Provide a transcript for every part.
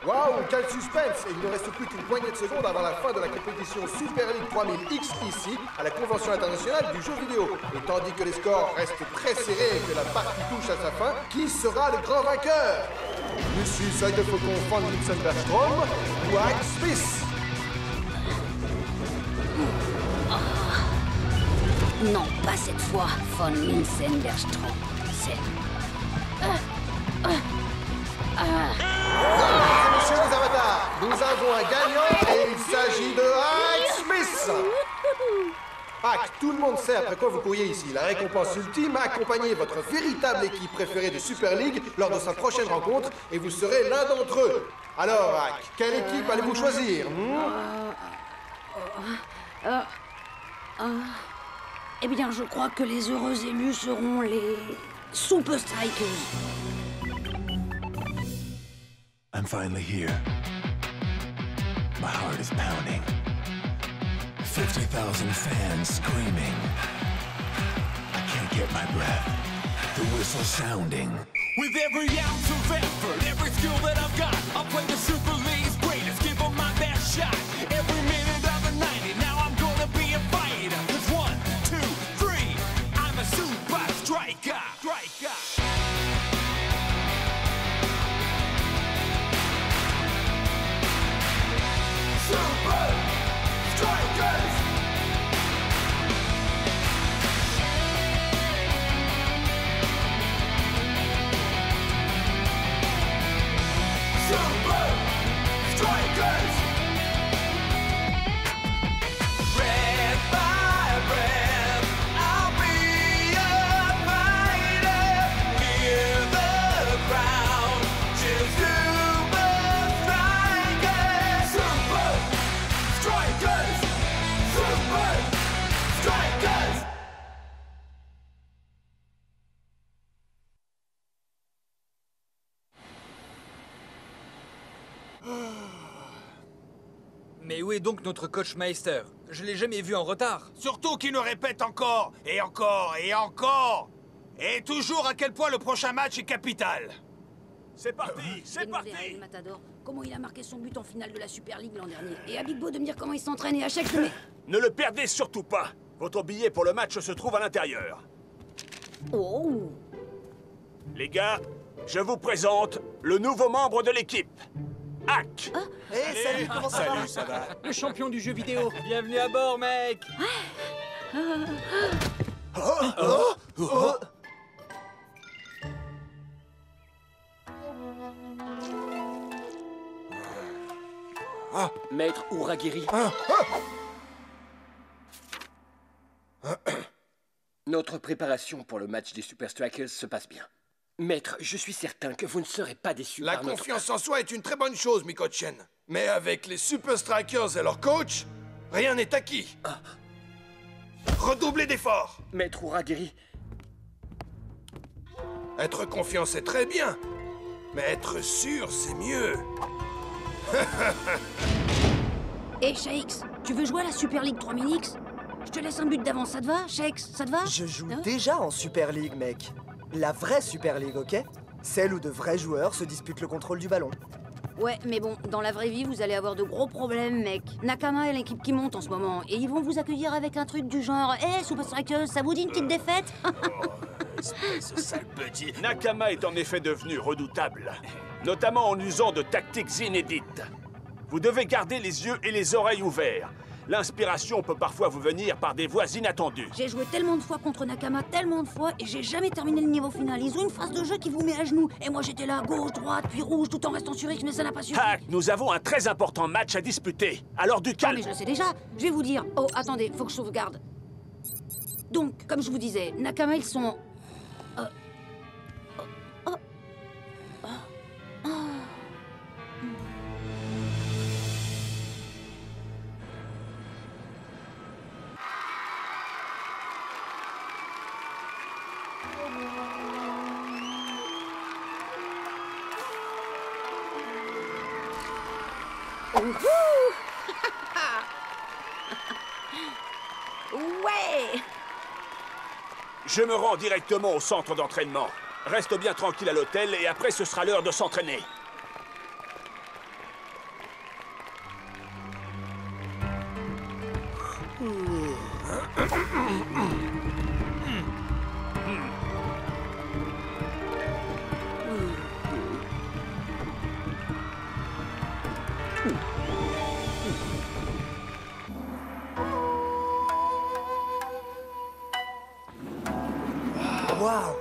Waouh, quel suspense! Et il ne reste plus qu'une poignée de secondes avant la fin de la compétition Super League 3000X ici, à la Convention internationale du jeu vidéo. Et tandis que les scores restent très serrés et que la partie touche à sa fin, qui sera le grand vainqueur? Monsieur Seidefaucon von Linsenbergstrom ou Ike Smith? Non, pas cette fois, von Linsenbergstrom. C'est... Messieurs les avatars, nous avons un gagnant et il s'agit de Ike Smith. Ike, tout le monde sait après quoi vous courriez ici. La récompense ultime, accompagnez votre véritable équipe préférée de Super League lors de sa prochaine rencontre et vous serez l'un d'entre eux. Alors Ike, quelle équipe allez-vous choisir? Eh bien, je crois que les heureux élus seront les... Super Strikers. I'm finally here. My heart is pounding. 50,000 fans screaming. I can't get my breath. The whistle sounding. With every ounce of effort, every skill that I've got, I'll play the Super League's greatest, give them my best shot. Every minute of the 90, now I'm gonna be a fighter. 'Cause 1, 2, 3, I'm a super striker. Super Strikers! Super Strikers! Breath by breath, I'll be a fighter. Hear the crowd cheer Super Strikers! Super Strikers! Super Strikers! Mais où est donc notre coach Meister? Je l'ai jamais vu en retard. Surtout qu'il nous répète encore, et encore, et encore. Et toujours à quel point le prochain match est capital. C'est parti, c'est Demandez à parti! El Matador comment il a marqué son but en finale de la Super League l'an dernier. Et à Big Bo de me dire comment il s'entraîne et à chaque semaine... Ne le perdez surtout pas. Votre billet pour le match se trouve à l'intérieur. Oh! Les gars, je vous présente le nouveau membre de l'équipe. Hack. Salut, comment ça va? Ça va? Le champion du jeu vidéo. Bienvenue à bord, mec. Maître Uragiri. Notre préparation pour le match des Super Strikers se passe bien. Maître, je suis certain que vous ne serez pas déçu La par notre... confiance en soi est une très bonne chose, Mikochen. Mais avec les Super Strikers et leur coach, rien n'est acquis. Redoublez d'efforts. Maître Uragiri, Être confiant, c'est très bien. Mais être sûr, c'est mieux. Hé, Shakes, tu veux jouer à la Super League 3000X? Je te laisse un but d'avance, ça te va, Shakes? Ça te va? Je joue Hein? déjà en Super League, mec. La vraie Super League, ok? Celle où de vrais joueurs se disputent le contrôle du ballon. Ouais, mais bon, dans la vraie vie, vous allez avoir de gros problèmes, mec. Nakama est l'équipe qui monte en ce moment, et ils vont vous accueillir avec un truc du genre « Hé, Super Strikers, ça vous dit une petite défaite ?» Espèce de sale petit. Nakama est en effet devenu redoutable, notamment en usant de tactiques inédites. Vous devez garder les yeux et les oreilles ouverts. L'inspiration peut parfois vous venir par des voies inattendues. J'ai joué tellement de fois contre Nakama, tellement de fois, et j'ai jamais terminé le niveau final. Ils ont une phase de jeu qui vous met à genoux. Et moi j'étais là, gauche, droite, puis rouge, tout en restant sur X, mais ça n'a pas suffi. Hack, nous avons un très important match à disputer. Alors du Ah, calme. mais je le sais déjà. Je vais vous dire. Oh, attendez, faut que je sauvegarde. Donc, comme je vous disais, Nakama, ils sont... Ouais! Je me rends directement au centre d'entraînement. Reste bien tranquille à l'hôtel et après ce sera l'heure de s'entraîner. Waouh!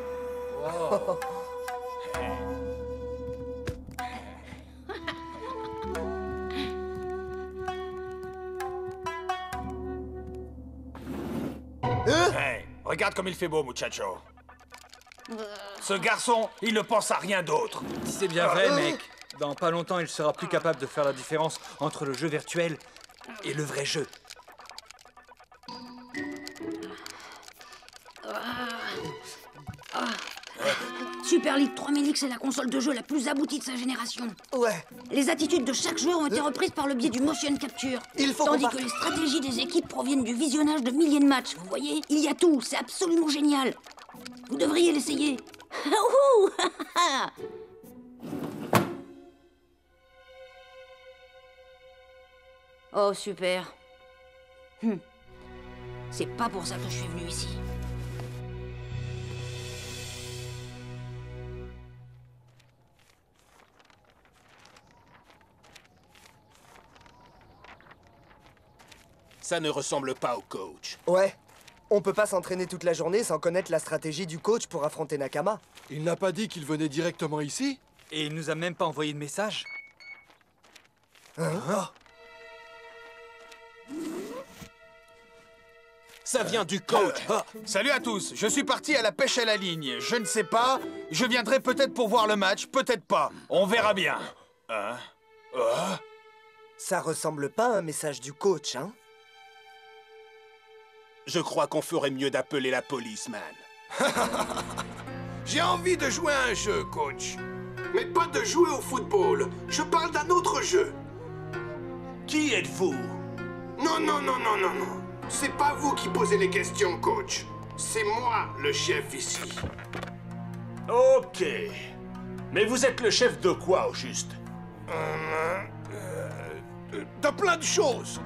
Hey, regarde comme il fait beau, muchacho. Ce garçon, il ne pense à rien d'autre. C'est bien vrai, mec. Dans pas longtemps, il sera plus capable de faire la différence entre le jeu virtuel et le vrai jeu. Super League 3000X est la console de jeu la plus aboutie de sa génération. Ouais. Les attitudes de chaque joueur ont été reprises par le biais du motion capture. Il faut Tandis qu'on que les stratégies des équipes proviennent du visionnage de milliers de matchs. Vous voyez, il y a tout. C'est absolument génial. Vous devriez l'essayer. Ouhou. Oh, super. C'est pas pour ça que je suis venu ici. Ça ne ressemble pas au coach. Ouais. On peut pas s'entraîner toute la journée sans connaître la stratégie du coach pour affronter Nakama. Il n'a pas dit qu'il venait directement ici? Et il nous a même pas envoyé de message. Ça vient du coach. Salut à tous, je suis parti à la pêche à la ligne. Je ne sais pas, je viendrai peut-être pour voir le match, peut-être pas. On verra bien. Ça ressemble pas à un message du coach, hein? Je crois qu'on ferait mieux d'appeler la police, man. J'ai envie de jouer à un jeu, coach. Mais pas de jouer au football. Je parle d'un autre jeu. Qui êtes-vous? Non, non, non, non, non, non. C'est pas vous qui posez les questions, coach. C'est moi, le chef ici. Ok. Mais vous êtes le chef de quoi, au juste? De plein de choses.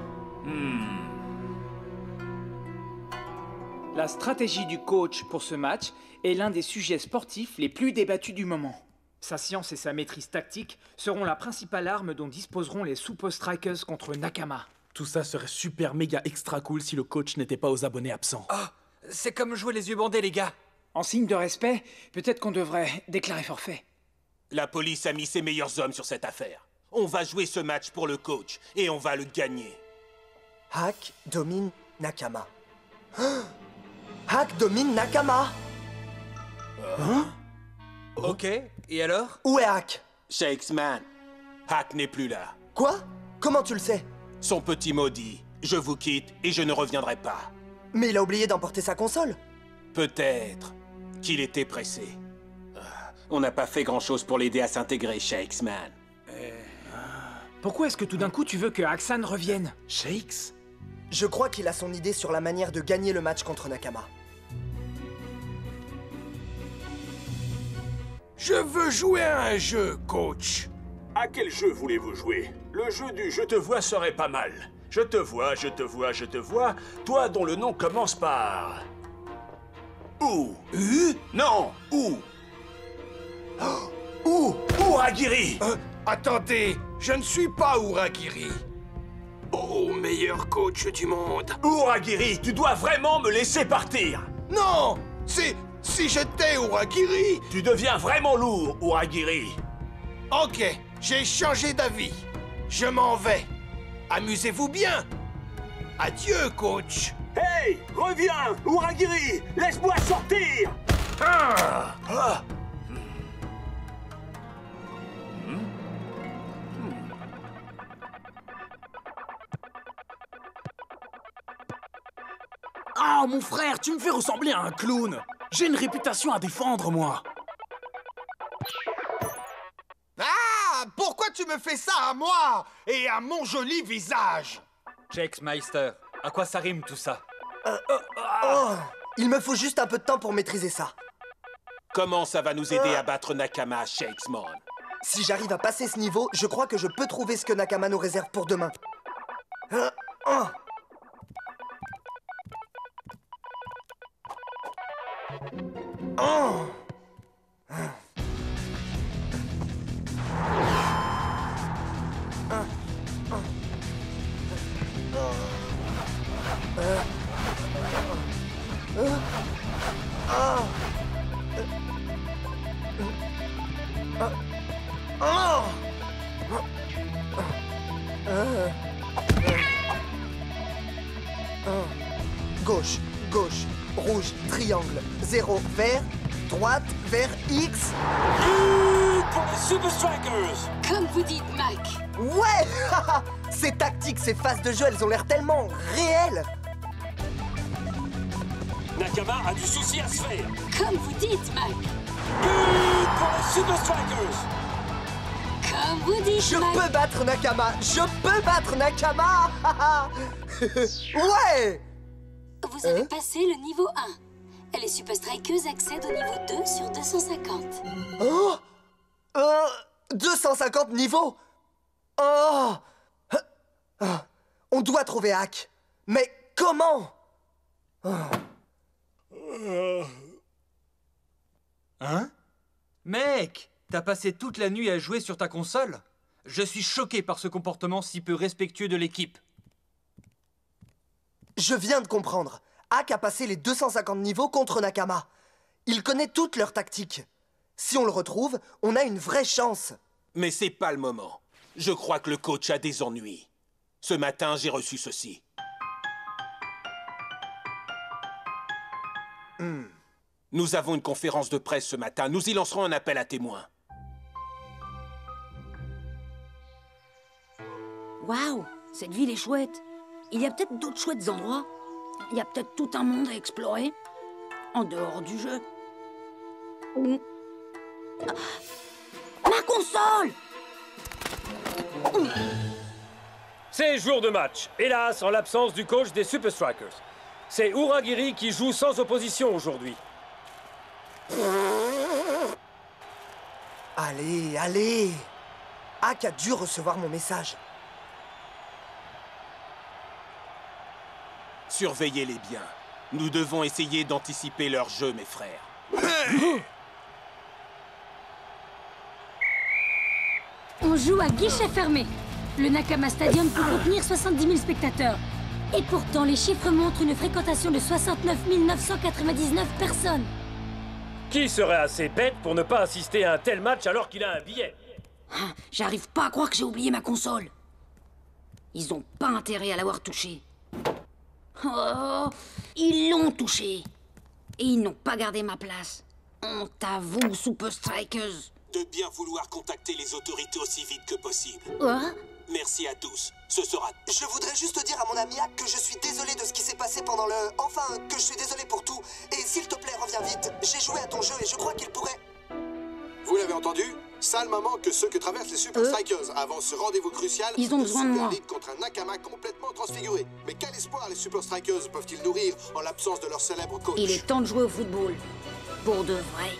La stratégie du coach pour ce match est l'un des sujets sportifs les plus débattus du moment. Sa science et sa maîtrise tactique seront la principale arme dont disposeront les Super Strikers contre Nakama. Tout ça serait super méga extra cool si le coach n'était pas aux abonnés absents. Ah, c'est comme jouer les yeux bandés, les gars. En signe de respect, peut-être qu'on devrait déclarer forfait. La police a mis ses meilleurs hommes sur cette affaire. On va jouer ce match pour le coach et on va le gagner. Hack domine Nakama. Hack domine Nakama. Ok, et alors? Où est Hack? Shakesman, Hack n'est plus là. Quoi? Comment tu le sais? Son petit maudit. Je vous quitte et je ne reviendrai pas. Mais il a oublié d'emporter sa console. Peut-être qu'il était pressé. On n'a pas fait grand-chose pour l'aider à s'intégrer, Shakesman. Pourquoi est-ce que tout d'un coup tu veux que Haxan revienne? Shakes? Je crois qu'il a son idée sur la manière de gagner le match contre Nakama. Je veux jouer à un jeu, coach. À quel jeu voulez-vous jouer? Le jeu du je te vois serait pas mal. Je te vois, je te vois, je te vois. Toi dont le nom commence par... Où? Non, où? Où? Uragiri! Attendez, je ne suis pas Uragiri. Oh, meilleur coach du monde. Uragiri, tu dois vraiment me laisser partir! Non! Si j'étais Uragiri... Tu deviens vraiment lourd, Uragiri. Ok, j'ai changé d'avis. Je m'en vais. Amusez-vous bien. Adieu, coach. Hey! Reviens! Uragiri! Laisse-moi sortir! Ah, mon frère, tu me fais ressembler à un clown. J'ai une réputation à défendre, moi. Ah! Pourquoi tu me fais ça à moi et à mon joli visage? Shakesmeister, à quoi ça rime tout ça? Oh! Il me faut juste un peu de temps pour maîtriser ça. Comment ça va nous aider à battre Nakama, Shakesman? Si j'arrive à passer ce niveau, je crois que je peux trouver ce que Nakama nous réserve pour demain. Gauche, gauche, rouge, triangle, 0, vert, droite, vert, X. Pour les Super Strikers! Comme vous dites, Mac. Ouais. Ces tactiques, ces phases de jeu, elles ont l'air tellement réelles. Nakama a du souci à se faire. Comme vous dites, Mac. Pour les Super Strikers! Comme vous dites, Je Mac. peux battre Nakama. Je peux battre Nakama. Ouais. Vous avez passé le niveau 1. Les Super Strikers accèdent au niveau 2 sur 250. Oh 250 niveaux. Oh On doit trouver Hack. Mais comment? Hein? Mec, t'as passé toute la nuit à jouer sur ta console? Je suis choqué par ce comportement si peu respectueux de l'équipe. Je viens de comprendre. Hack a passé les 250 niveaux contre Nakama. Il connaît toutes leurs tactiques. Si on le retrouve, on a une vraie chance. Mais c'est pas le moment. Je crois que le coach a des ennuis. Ce matin, j'ai reçu ceci. Nous avons une conférence de presse ce matin. Nous y lancerons un appel à témoins. Waouh, cette ville est chouette. Il y a peut-être d'autres chouettes endroits. Il y a peut-être tout un monde à explorer. En dehors du jeu. Ma console! C'est jour de match. Hélas, en l'absence du coach des Super Strikers. C'est Uragiri qui joue sans opposition aujourd'hui. Allez, allez. Hack a dû recevoir mon message. Surveillez-les bien. Nous devons essayer d'anticiper leur jeu, mes frères. On joue à guichet fermé. Le Nakama Stadium peut contenir 70 000 spectateurs. Et pourtant, les chiffres montrent une fréquentation de 69 999 personnes. Qui serait assez bête pour ne pas assister à un tel match alors qu'il a un billet? J'arrive pas à croire que j'ai oublié ma console. Ils ont pas intérêt à l'avoir touchée. Oh, ils l'ont touchée. Et ils n'ont pas gardé ma place. Honte à vous, Super Strikers. De bien vouloir contacter les autorités aussi vite que possible. Merci à tous. Ce sera... Je voudrais juste dire à mon ami Hack que je suis désolé de ce qui s'est passé pendant le... Enfin, que je suis désolé pour tout. Et s'il te plaît, reviens vite. J'ai joué à ton jeu et je crois qu'il pourrait... Vous l'avez entendu? Sale moment que ceux que traversent les Super Strikers avant ce rendez-vous crucial. Ils ont besoin de moi. Contre un Nakama complètement transfiguré. Mais quel espoir les Super Strikers peuvent-ils nourrir en l'absence de leur célèbre coach? Il est temps de jouer au football. Pour de vrai.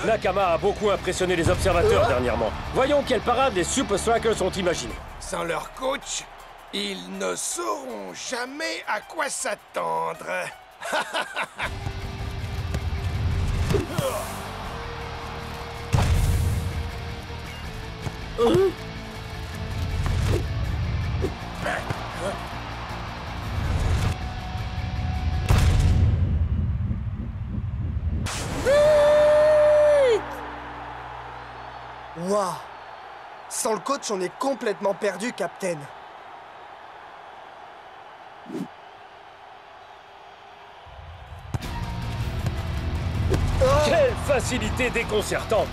Nakama a beaucoup impressionné les observateurs dernièrement. Voyons quelle parade les Super Strikers ont imaginé. Sans leur coach, ils ne sauront jamais à quoi s'attendre. Waouh! Sans le coach, on est complètement perdu, Captain. Quelle facilité déconcertante!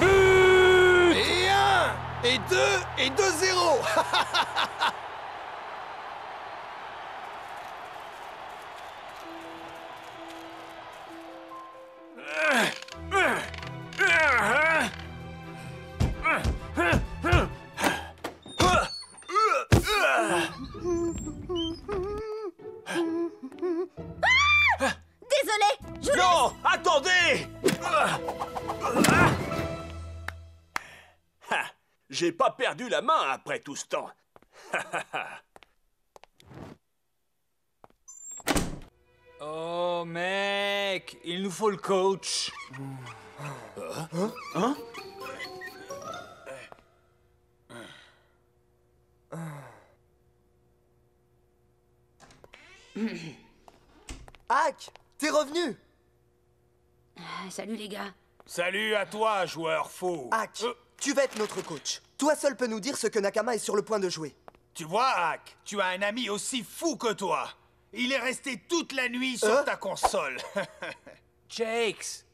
Et 1, et 2, et 2-0. Désolé, Non! Attendez! J'ai pas perdu la main après tout ce temps. Oh, mec, il nous faut le coach. Hein? Hack, t'es revenu. Salut les gars. Salut à toi, joueur faux. Hack, tu vas être notre coach. Toi seul peux nous dire ce que Nakama est sur le point de jouer. Tu vois, Hack, tu as un ami aussi fou que toi. Il est resté toute la nuit sur ta console. Jakes,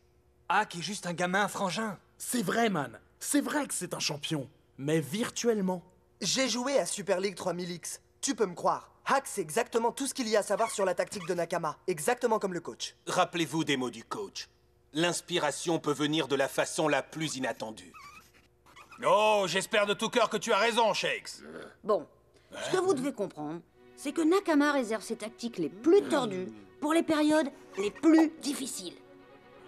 Hack est juste un gamin frangin. C'est vrai, man. C'est vrai que c'est un champion. Mais virtuellement. J'ai joué à Super League 3000X. Tu peux me croire. Hack, c'est exactement tout ce qu'il y a à savoir sur la tactique de Nakama. Exactement comme le coach. Rappelez-vous des mots du coach. L'inspiration peut venir de la façon la plus inattendue. Oh, j'espère de tout cœur que tu as raison, Shakes. Bon, ce que vous devez comprendre, c'est que Nakama réserve ses tactiques les plus tordues pour les périodes les plus difficiles.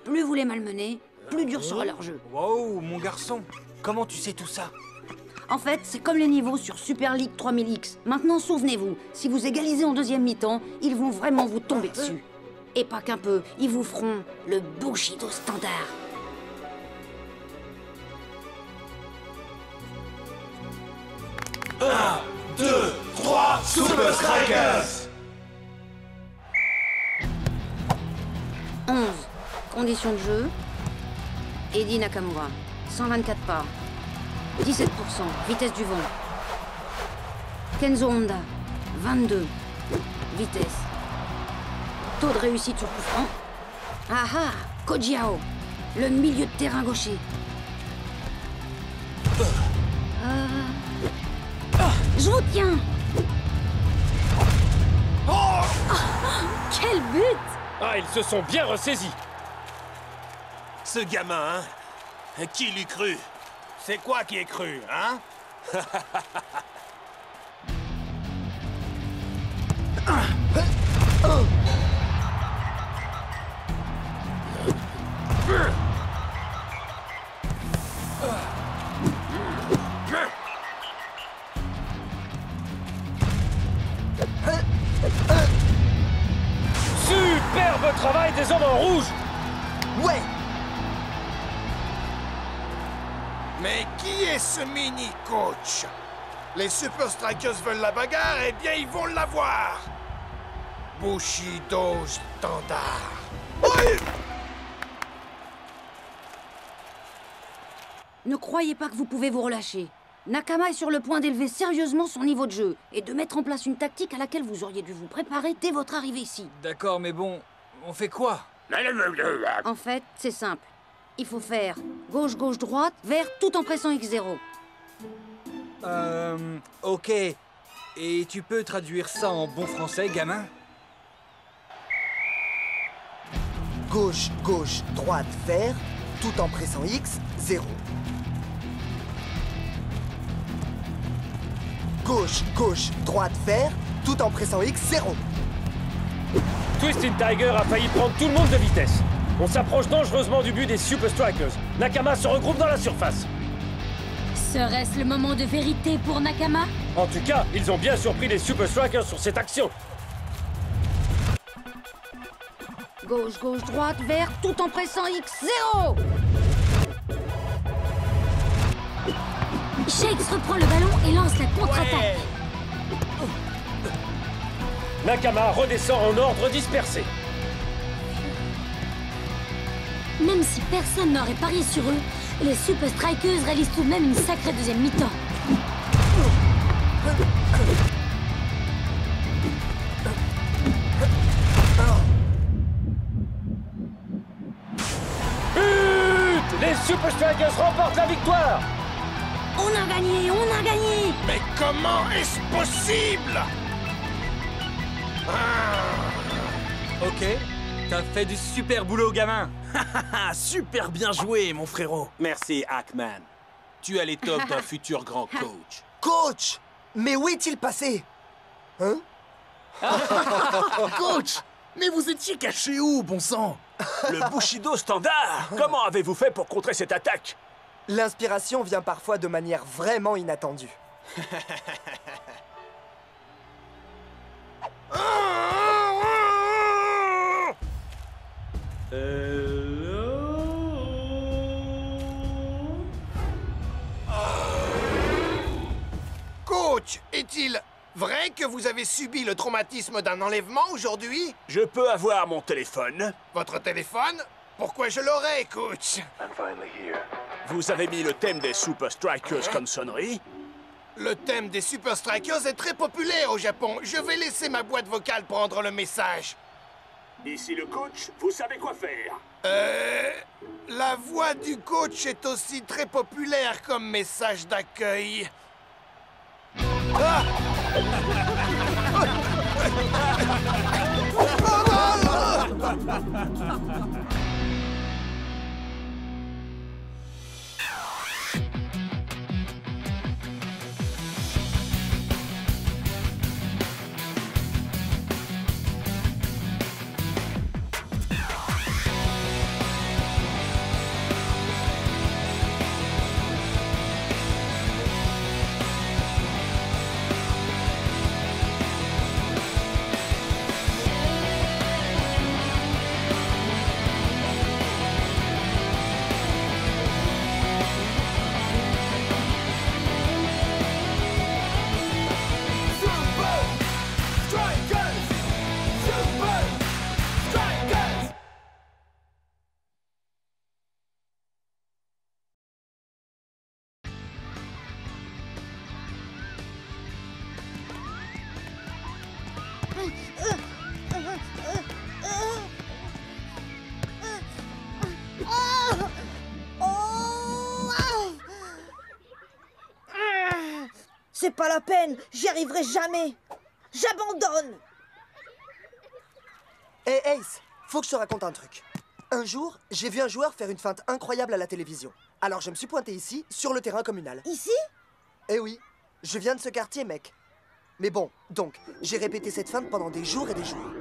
Plus vous les malmenez, plus dur sera leur jeu. Wow, mon garçon, comment tu sais tout ça? En fait, c'est comme les niveaux sur Super League 3000X. Maintenant, souvenez-vous, si vous égalisez en deuxième mi-temps, ils vont vraiment vous tomber dessus. Et pas qu'un peu, ils vous feront le Bushido standard. Un, 2, 3, Super Strikers! 11. Conditions de jeu. Eddie Nakamura. 124 pas. 17%. Vitesse du vent. Kenzo Honda. 22. Vitesse. Taux de réussite sur coup franc. Ah ah, Kojiao. Le milieu de terrain gaucher. Je vous tiens. Oh Quel but! Ah, ils se sont bien ressaisis. Ce gamin, hein? Qui l'eût cru? C'est quoi qui est cru, hein? Superbe travail des hommes en rouge. Ouais. Mais qui est ce mini-coach? Les Super Strikers veulent la bagarre, eh bien ils vont l'avoir! Bushido standard. Oui! Ne croyez pas que vous pouvez vous relâcher. Nakama est sur le point d'élever sérieusement son niveau de jeu et de mettre en place une tactique à laquelle vous auriez dû vous préparer dès votre arrivée ici. D'accord, mais bon, on fait quoi? En fait, c'est simple. Il faut faire gauche, gauche, droite, vert, tout en pressant X0. Ok. Et tu peux traduire ça en bon français, gamin? Gauche, gauche, droite, vert, tout en pressant X, 0. Gauche, gauche, droite, vert, tout en pressant X, 0. Twisted Tiger a failli prendre tout le monde de vitesse. On s'approche dangereusement du but des Super Strikers. Nakama se regroupe dans la surface. Serait-ce le moment de vérité pour Nakama? En tout cas, ils ont bien surpris les Super Strikers sur cette action. Gauche, gauche, droite, vert, tout en pressant X0. Shakes reprend le ballon et lance la contre-attaque. Nakama redescend en ordre dispersé. Même si personne n'aurait parié sur eux, les Super Strikers réalisent tout de même une sacrée deuxième mi-temps. But! Les Super Strikers remportent la victoire! On a gagné, on a gagné! Mais comment est-ce possible? Ok, t'as fait du super boulot, gamin. Super bien joué, mon frérot. Merci, Hackman. Tu as l'étoffe d'un futur grand coach. Coach! Mais où est-il passé? Hein? Coach! Mais vous étiez caché où, bon sang? Le Bushido standard! Comment avez-vous fait pour contrer cette attaque? L'inspiration vient parfois de manière vraiment inattendue. Coach, est-il vrai que vous avez subi le traumatisme d'un enlèvement aujourd'hui? Je peux avoir mon téléphone? Votre téléphone? Pourquoi je l'aurais, coach? Vous avez mis le thème des Super Strikers comme sonnerie? Le thème des Super Strikers est très populaire au Japon. Je vais laisser ma boîte vocale prendre le message. Ici le coach, vous savez quoi faire? La voix du coach est aussi très populaire comme message d'accueil. Ah! C'est pas la peine, j'y arriverai jamais. J'abandonne. Hé Ace, faut que je te raconte un truc. Un jour, j'ai vu un joueur faire une feinte incroyable à la télévision. Alors je me suis pointé ici, sur le terrain communal. Ici? Eh oui, je viens de ce quartier, mec. Mais bon, donc, j'ai répété cette feinte pendant des jours et des jours.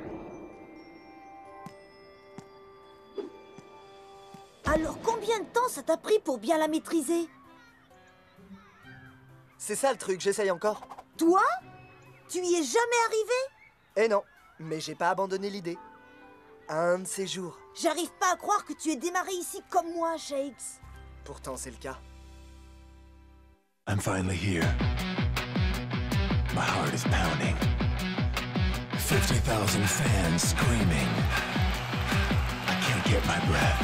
Alors combien de temps ça t'a pris pour bien la maîtriser? C'est ça le truc, j'essaye encore. Toi? Tu y es jamais arrivé? Eh non, mais j'ai pas abandonné l'idée. Un de ces jours. J'arrive pas à croire que tu aies démarré ici comme moi, Shakes. Pourtant, c'est le cas. I'm finally here. My heart is pounding. 50,000 fans screaming. I can't get my breath.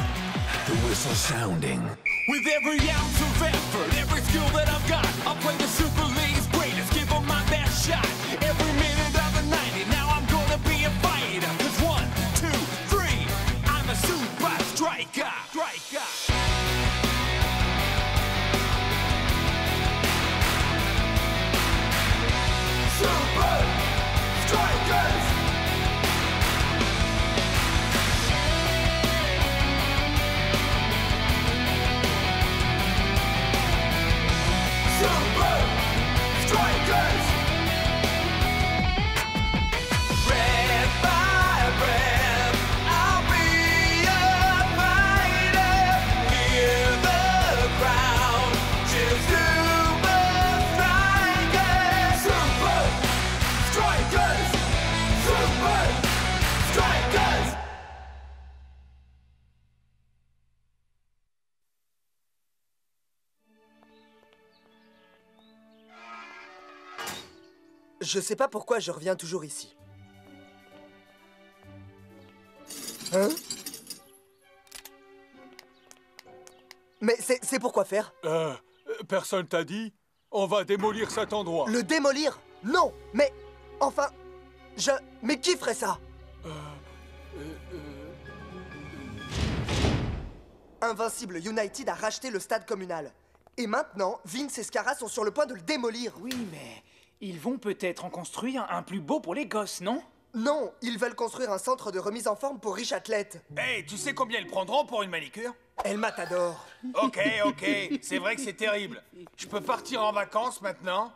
The whistle sounding. With every ounce of effort, every skill that I've got, I'll play the Super League's greatest, give them my best shot. Every minute of the 90, now I'm gonna be a fighter. 'Cause 1, 2, 3, I'm a super striker. Super Strikers! Super Strikers! Breath by breath, I'll be a fighter. Hear the crowd cheer Super Strikers! Super Strikers! Super Strikers! Je sais pas pourquoi je reviens toujours ici. Hein? Mais c'est pour quoi faire? Personne t'a dit? On va démolir cet endroit. Le démolir? Non, mais... Enfin... Mais qui ferait ça? Invincible United a racheté le stade communal. Et maintenant, Vince et Scara sont sur le point de le démolir. Oui, mais ils vont peut-être en construire un plus beau pour les gosses, non? Non, ils veulent construire un centre de remise en forme pour riches athlètes. Hey, tu sais combien ils prendront pour une manicure? Elle m'adore. Ok, c'est vrai que c'est terrible. Je peux partir en vacances maintenant?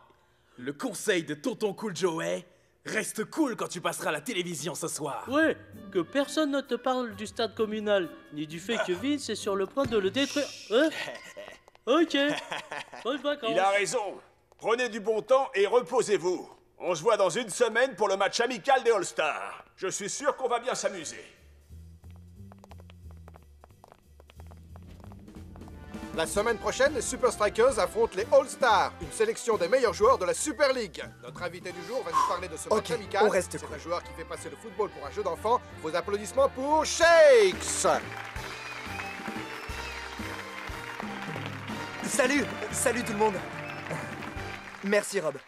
Le conseil de Tonton Cool Joey, reste cool quand tu passeras à la télévision ce soir. Ouais, que personne ne te parle du stade communal, ni du fait que Vince est sur le point de le détruire. Hein? Ok. Bonnes vacances. Il a raison. Prenez du bon temps et reposez-vous. On se voit dans une semaine pour le match amical des All-Stars. Je suis sûr qu'on va bien s'amuser. La semaine prochaine, les Super Strikers affrontent les All-Stars, une sélection des meilleurs joueurs de la Super League. Notre invité du jour va nous parler de ce match amical. On reste C'est un joueur qui fait passer le football pour un jeu d'enfant. Vos applaudissements pour Shakes. Salut tout le monde. Merci Rob.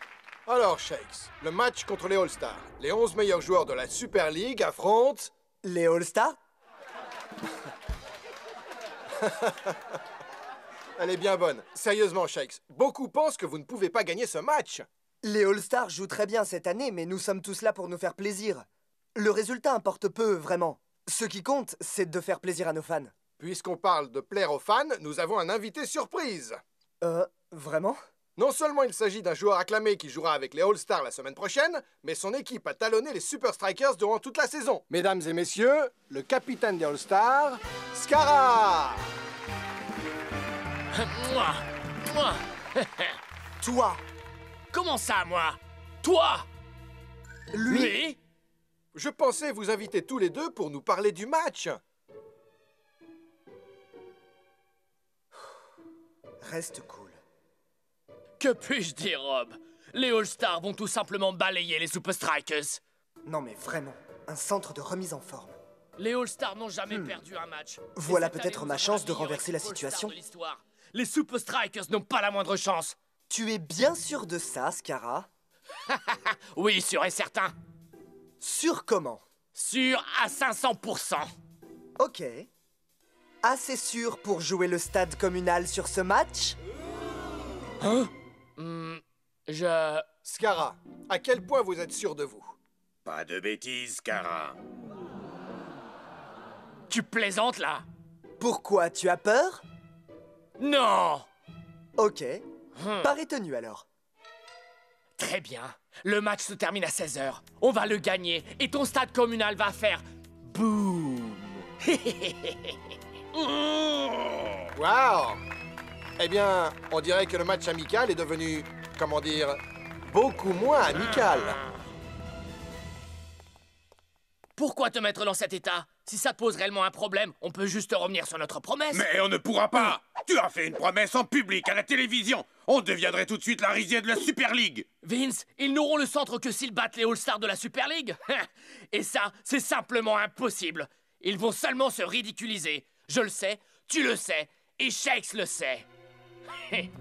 Alors Shakes, le match contre les All-Stars. Les 11 meilleurs joueurs de la Super League affrontent... Les All-Stars? Elle est bien bonne. Sérieusement, Shakes, beaucoup pensent que vous ne pouvez pas gagner ce match. Les All-Stars jouent très bien cette année, mais nous sommes tous là pour nous faire plaisir. Le résultat importe peu, vraiment. Ce qui compte, c'est de faire plaisir à nos fans. Puisqu'on parle de plaire aux fans, nous avons un invité surprise. Vraiment? Non seulement il s'agit d'un joueur acclamé qui jouera avec les All-Stars la semaine prochaine, mais son équipe a talonné les Super Strikers durant toute la saison. Mesdames et messieurs, le capitaine des All-Stars, Scarra. Moi Toi. Comment ça, moi? Toi? Lui? Je pensais vous inviter tous les deux pour nous parler du match. Reste cool. Que puis-je dire, Rob? Les All-Stars vont tout simplement balayer les Super Strikers. Non mais vraiment, un centre de remise en forme. Les All-Stars n'ont jamais perdu un match. Voilà peut-être ma chance de renverser la situation. Les Super Strikers n'ont pas la moindre chance. Tu es bien sûr de ça, Scarra? Oui, sûr et certain. Sûr comment? Sûr à 500%. Ok. Assez sûr pour jouer le stade communal sur ce match? Hein? Scarra, à quel point vous êtes sûr de vous? Pas de bêtises, Scarra. Tu plaisantes, là? Pourquoi? Tu as peur? Non! Ok. Paris tenu, alors. Très bien. Le match se termine à 16h. On va le gagner et ton stade communal va faire... boum! Wow! Eh bien, on dirait que le match amical est devenu, comment dire, beaucoup moins amical. Pourquoi te mettre dans cet état? Si ça pose réellement un problème, on peut juste revenir sur notre promesse. Mais on ne pourra pas! Tu as fait une promesse en public à la télévision! On deviendrait tout de suite la risée de la Super League! Vince, ils n'auront le centre que s'ils battent les All-Stars de la Super League. Et ça, c'est simplement impossible. Ils vont seulement se ridiculiser. Je le sais, tu le sais, et Shakes le sait.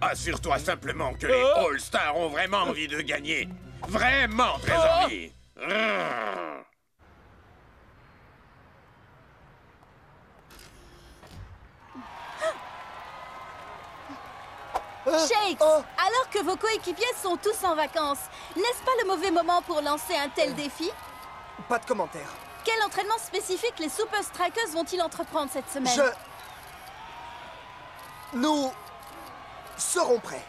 Assure-toi simplement que les All-Stars ont vraiment envie de gagner. Vraiment très envie. Shakes, alors que vos coéquipiers sont tous en vacances, n'est-ce pas le mauvais moment pour lancer un tel défi? Pas de commentaire. Quel entraînement spécifique les Super Strikers vont-ils entreprendre cette semaine? Nous serons prêts.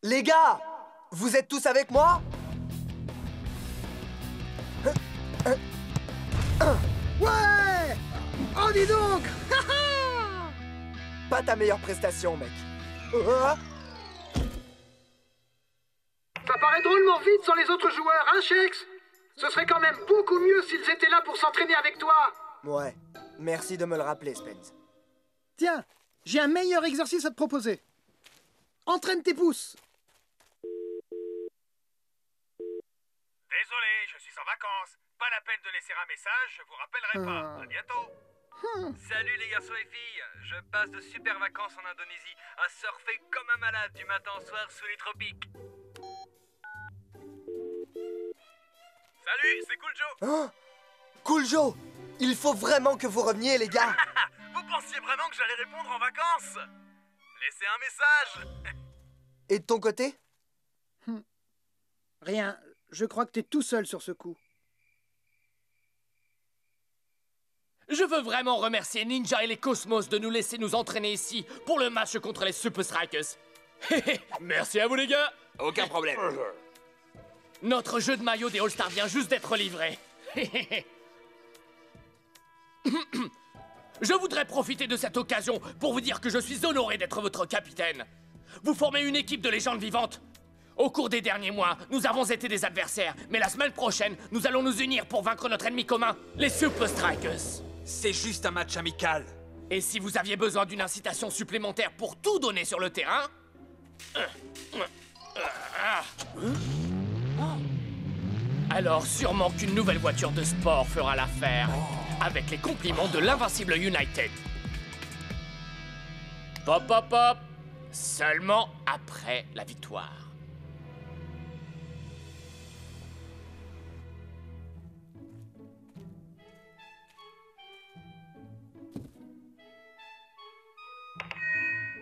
Les gars, vous êtes tous avec moi? Ouais! Oh, dis donc! Pas ta meilleure prestation, mec. Ça paraît drôlement vite sans les autres joueurs, hein, Shakes? Ce serait quand même beaucoup mieux s'ils étaient là pour s'entraîner avec toi. Ouais, merci de me le rappeler, Spence. Tiens, j'ai un meilleur exercice à te proposer. Entraîne tes pouces. Désolé, je suis en vacances. Pas la peine de laisser un message, je vous rappellerai pas. À bientôt. Salut les garçons et filles, je passe de super vacances en Indonésie à surfer comme un malade du matin au soir sous les tropiques. Salut, c'est Cool Joe. Cool Joe, il faut vraiment que vous reveniez, les gars. Vous pensiez vraiment que j'allais répondre en vacances? Laissez un message. Et de ton côté? Rien, je crois que t'es tout seul sur ce coup. Je veux vraiment remercier Ninja et les Cosmos de nous laisser nous entraîner ici pour le match contre les Super Strikers. Merci à vous les gars. Aucun problème. Notre jeu de maillot des All-Stars vient juste d'être livré. Je voudrais profiter de cette occasion pour vous dire que je suis honoré d'être votre capitaine. Vous formez une équipe de légendes vivantes. Au cours des derniers mois, nous avons été des adversaires, mais la semaine prochaine, nous allons nous unir pour vaincre notre ennemi commun, les Super Strikers. C'est juste un match amical. Et si vous aviez besoin d'une incitation supplémentaire pour tout donner sur le terrain... Alors sûrement qu'une nouvelle voiture de sport fera l'affaire, avec les compliments de l'invincible United. Pop, pop, pop. Seulement après la victoire.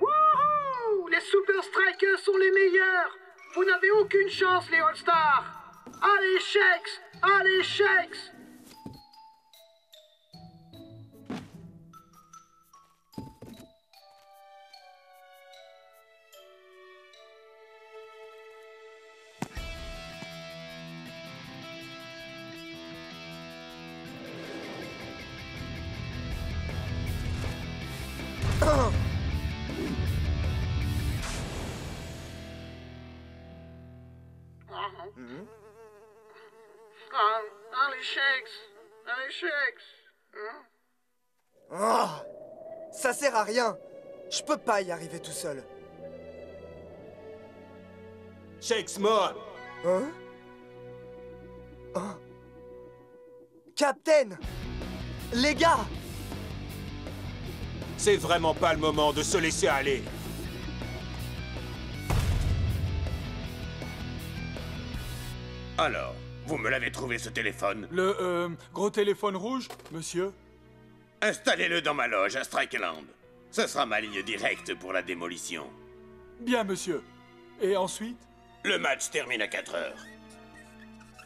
Wouhou! Les Super Strikers sont les meilleurs! Vous n'avez aucune chance, les All-Stars! Allez, Shakes! Allez, Shakes! Allez, Shakes! Allez, Shakes! Oh, ça sert à rien. Je peux pas y arriver tout seul. Shakes mort. Hein? Oh. Captain! Les gars! C'est vraiment pas le moment de se laisser aller. Alors, vous me l'avez trouvé ce téléphone? Le, gros téléphone rouge, monsieur? Installez-le dans ma loge à Strikeland. Ce sera ma ligne directe pour la démolition. Bien, monsieur. Et ensuite? Le match termine à 4 heures.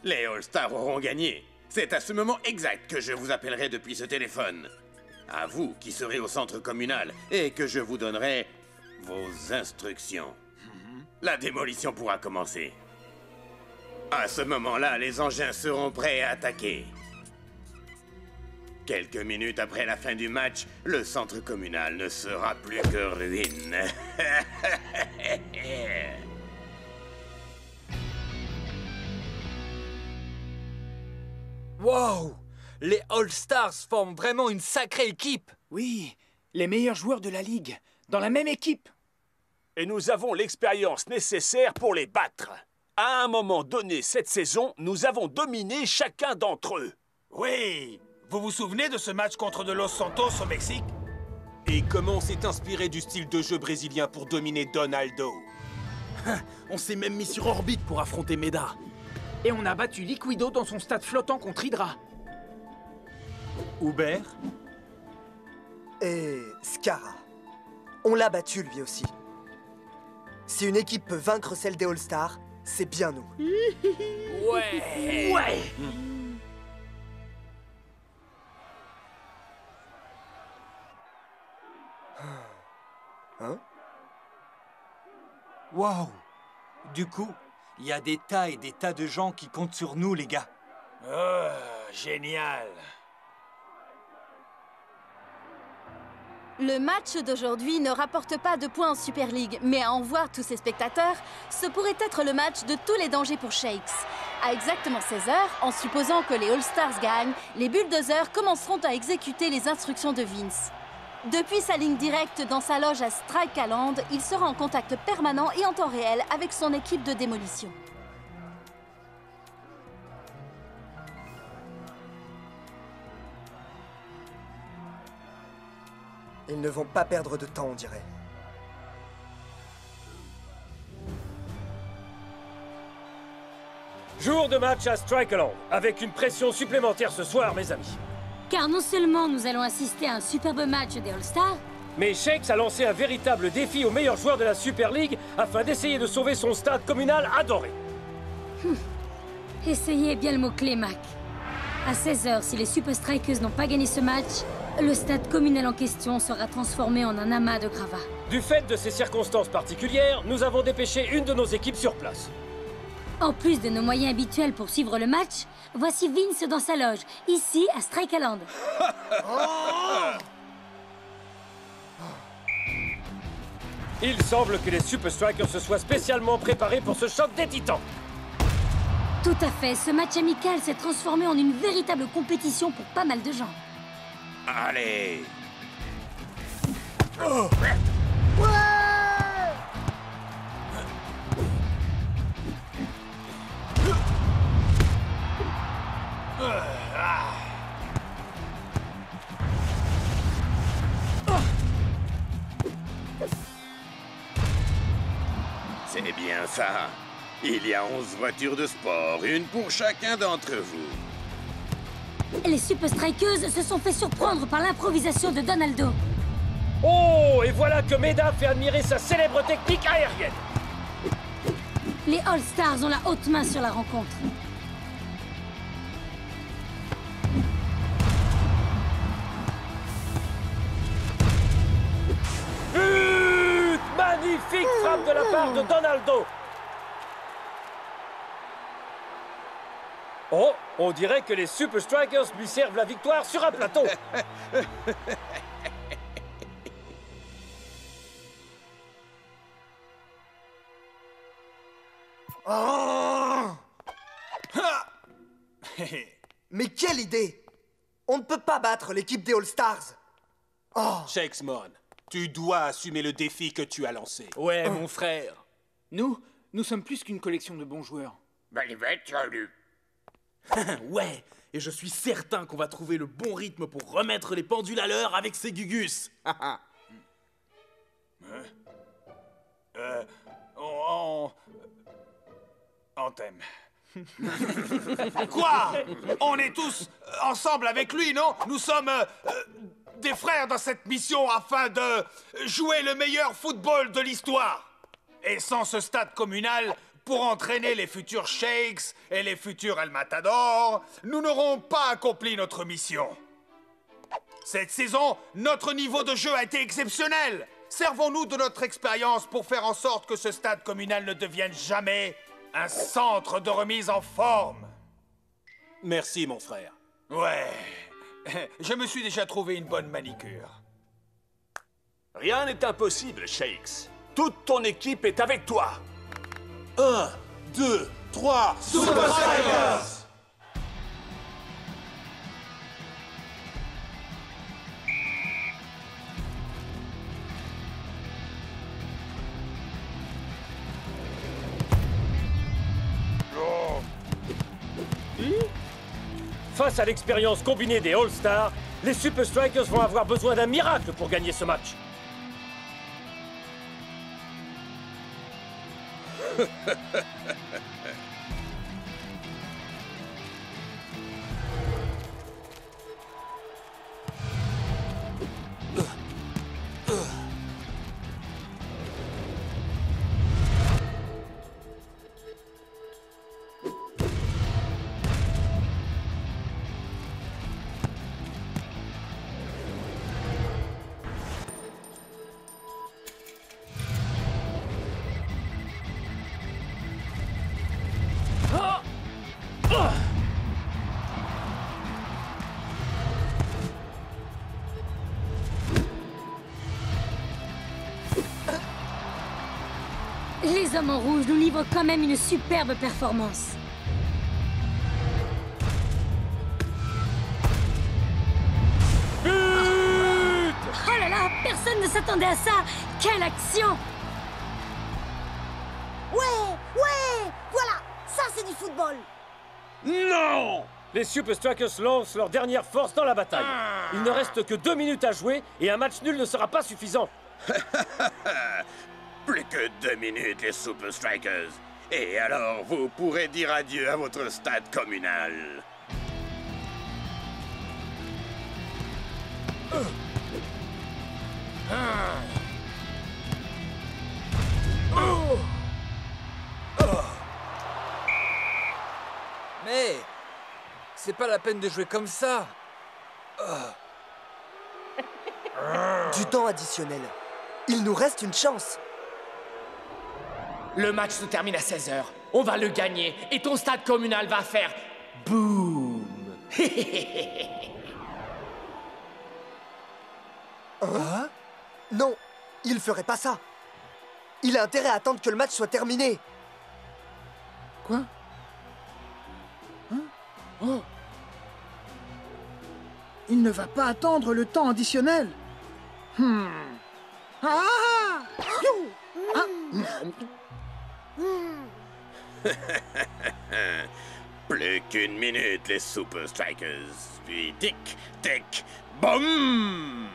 Les All-Stars auront gagné. C'est à ce moment exact que je vous appellerai depuis ce téléphone. À vous qui serez au centre communal et que je vous donnerai vos instructions. La démolition pourra commencer. À ce moment-là, les engins seront prêts à attaquer. Quelques minutes après la fin du match, le centre communal ne sera plus que ruine. Wow! Les All-Stars forment vraiment une sacrée équipe! Oui, les meilleurs joueurs de la Ligue, dans la même équipe. Et nous avons l'expérience nécessaire pour les battre. À un moment donné cette saison, nous avons dominé chacun d'entre eux. Oui! Vous vous souvenez de ce match contre de Los Santos au Mexique? Et comment on s'est inspiré du style de jeu brésilien pour dominer Donaldo? On s'est même mis sur orbite pour affronter Meda. Et on a battu Liquido dans son stade flottant contre Hydra. Hubert? Et Scara. On l'a battu lui aussi. Si une équipe peut vaincre celle des All-Stars, c'est bien nous. Ouais! Ouais! Hein? Wow! Du coup, il y a des tas et des tas de gens qui comptent sur nous, les gars. Oh, génial! Le match d'aujourd'hui ne rapporte pas de points en Super League, mais à en voir tous ces spectateurs, ce pourrait être le match de tous les dangers pour Shakes. À exactement 16h, en supposant que les All-Stars gagnent, les Bulldozers commenceront à exécuter les instructions de Vince. Depuis sa ligne directe dans sa loge à Strikeland, il sera en contact permanent et en temps réel avec son équipe de démolition. Ils ne vont pas perdre de temps, on dirait. Jour de match à Strikeland, avec une pression supplémentaire ce soir, mes amis. Car non seulement nous allons assister à un superbe match des All-Stars, Mais Shakes a lancé un véritable défi aux meilleurs joueurs de la Super League afin d'essayer de sauver son stade communal adoré. Essayez bien le mot-clé, Mac. À 16h, si les Super Strikers n'ont pas gagné ce match, le stade communal en question sera transformé en un amas de gravats. Du fait de ces circonstances particulières, nous avons dépêché une de nos équipes sur place. En plus de nos moyens habituels pour suivre le match, voici Vince dans sa loge, ici à Strikeland. Il semble que les Super Strikers se soient spécialement préparés pour ce choc des titans. Tout à fait, ce match amical s'est transformé en une véritable compétition pour pas mal de gens. Allez! C'est bien ça. Il y a 11 voitures de sport, une pour chacun d'entre vous. Les Super Strikers se sont fait surprendre par l'improvisation de Donaldo. Oh, et voilà que Meda fait admirer sa célèbre technique aérienne. Les All-Stars ont la haute main sur la rencontre. But! Magnifique frappe de la part de Donaldo. Oh, on dirait que les Super Strikers lui servent la victoire sur un plateau. Mais quelle idée! On ne peut pas battre l'équipe des All-Stars. Shakesmon, tu dois assumer le défi que tu as lancé. Ouais, mon frère. Nous sommes plus qu'une collection de bons joueurs. Ouais, et je suis certain qu'on va trouver le bon rythme pour remettre les pendules à l'heure avec ces Gugus. On t'aime. Quoi? On est tous ensemble avec lui, non? Nous sommes des frères dans cette mission afin de jouer le meilleur football de l'histoire. Et sans ce stade communal, pour entraîner les futurs Shakes et les futurs El Matador, nous n'aurons pas accompli notre mission. Cette saison, notre niveau de jeu a été exceptionnel. Servons-nous de notre expérience pour faire en sorte que ce stade communal ne devienne jamais un centre de remise en forme. Merci, mon frère. Ouais. Je me suis déjà trouvé une bonne manicure. Rien n'est impossible, Shakes. Toute ton équipe est avec toi. 1, 2, 3, Super Strikers! Face à l'expérience combinée des All-Stars, les Super Strikers vont avoir besoin d'un miracle pour gagner ce match. Les hommes en rouge nous livrent quand même une superbe performance. But! Oh là là, personne ne s'attendait à ça. Quelle action! Ouais, voilà, ça c'est du football. Non! Les Super Strikers lancent leur dernière force dans la bataille. Il ne reste que 2 minutes à jouer et un match nul ne sera pas suffisant. Plus que 2 minutes, les Super Strikers. Et alors, vous pourrez dire adieu à votre stade communal. Mais c'est pas la peine de jouer comme ça. Du temps additionnel. Il nous reste une chance. Le match se termine à 16h. On va le gagner et ton stade communal va faire boum. Hein? Non, il ferait pas ça. Il a intérêt à attendre que le match soit terminé. Quoi? Hein? Oh. Il ne va pas attendre le temps additionnel. Ah! Plus qu'une minute, les Super Strikers. Puis tic, tic, boum!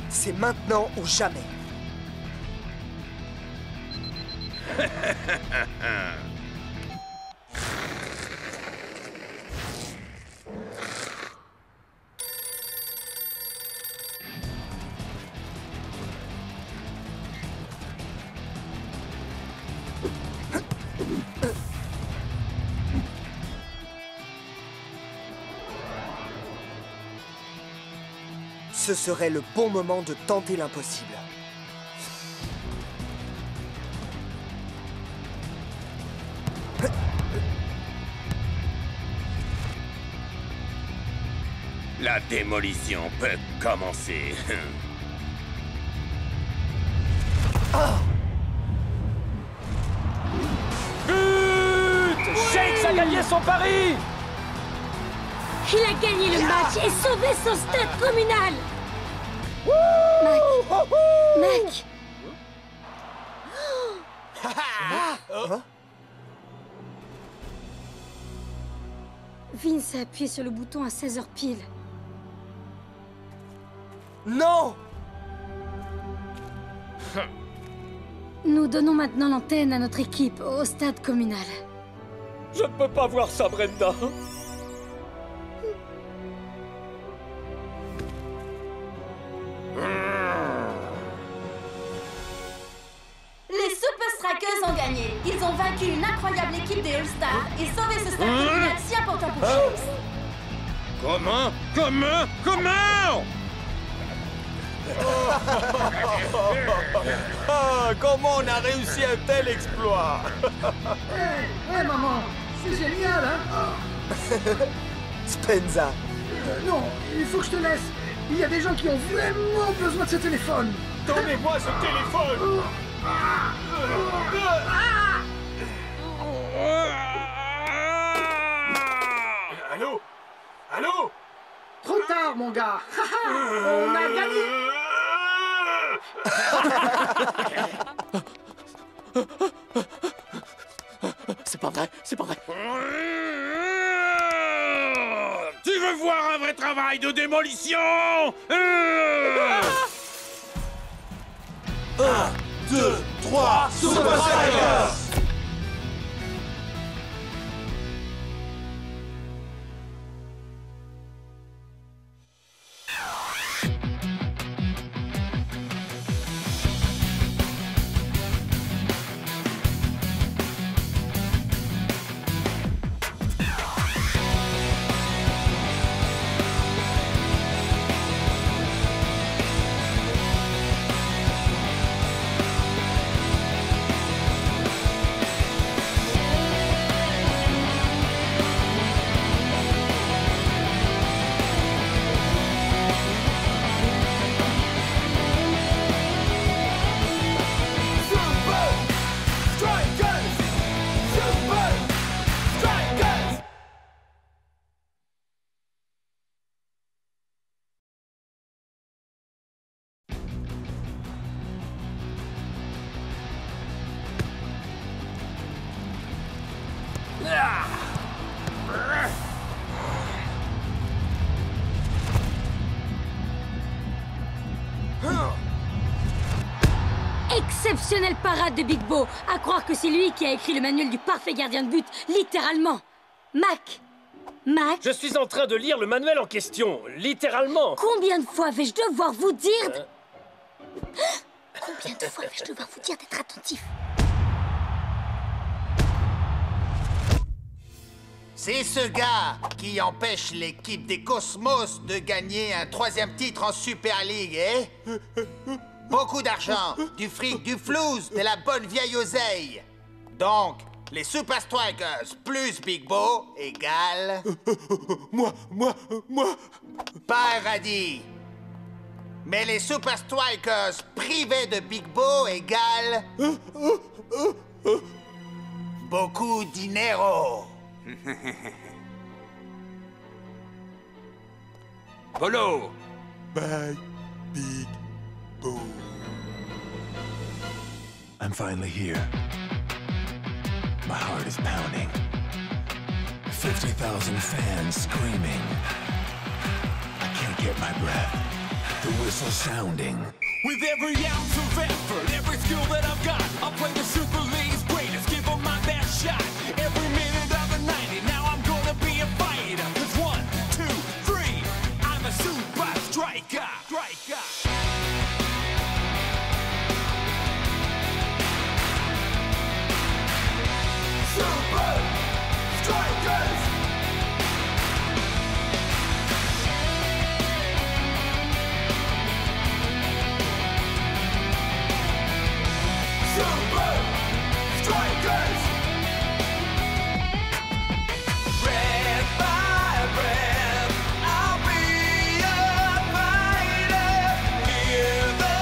C'est maintenant ou jamais. Ce serait le bon moment de tenter l'impossible. La démolition peut commencer. But! Shakes a gagné son pari! Il a gagné le match et sauvé son stade communal. Mac. Hein? Vince a appuyé sur le bouton à 16h pile. Non! Nous donnons maintenant l'antenne à notre équipe au stade communal. Je ne peux pas voir ça, Brenda. Les Super Strikers ont gagné. Ils ont vaincu une incroyable équipe des All-Stars et sauvé ce stade communal si important pour Shakes. Comment? Comment on a réussi un tel exploit? Hé, maman, c'est génial, hein? Spenza. Non, il faut que je te laisse. Il y a des gens qui ont vraiment besoin de ce téléphone. Donnez-moi ce téléphone! Allô? Allô? Trop tard, mon gars. On a gagné. C'est pas vrai, c'est pas vrai. Tu veux voir un vrai travail de démolition? 1, 2, 3, Super Strikers! Exceptionnelle parade de Big Bo. À croire que c'est lui qui a écrit le manuel du parfait gardien de but, littéralement. Mac. Je suis en train de lire le manuel en question, littéralement. Combien de fois vais-je devoir vous dire... Combien de fois vais-je devoir vous dire d'être attentif? C'est ce gars qui empêche l'équipe des Cosmos de gagner un 3e titre en Super League, eh? Beaucoup d'argent, du fric, du flouze, de la bonne vieille oseille. Donc, les Super Strikers plus Big Bo égale... Moi... Pas un radis. Mais les Super Strikers privés de Big Bo égale... Beaucoup dinero. Polo! Bye, Big Bo. I'm finally here. My heart is pounding. 50,000 fans screaming. I can't get my breath. The whistle sounding. With every ounce of effort, every skill that I've got, I'll play the Super League's greatest, give them my best shot. Every minute of the 90, now I'm gonna be a fighter. 'Cause 1, 2, 3, I'm a super striker. Super Strikers! Super Strikers! Red by red, I'll be a fighter. Hear the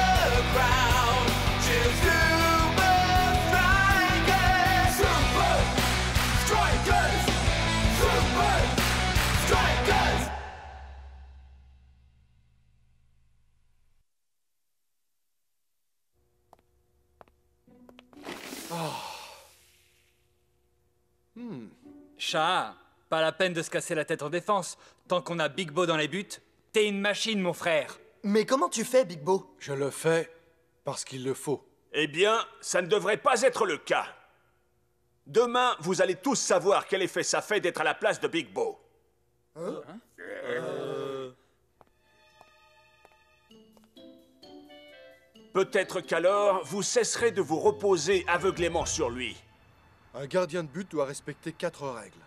crowd cheer Super Strikers! Super Strikers! Super Strikers! Chat, pas la peine de se casser la tête en défense. Tant qu'on a Big Bo dans les buts, t'es une machine, mon frère. Mais comment tu fais, Big Bo? Je le fais parce qu'il le faut. Eh bien, ça ne devrait pas être le cas. Demain, vous allez tous savoir quel effet ça fait d'être à la place de Big Bo. Peut-être qu'alors, vous cesserez de vous reposer aveuglément sur lui. Un gardien de but doit respecter 4 règles.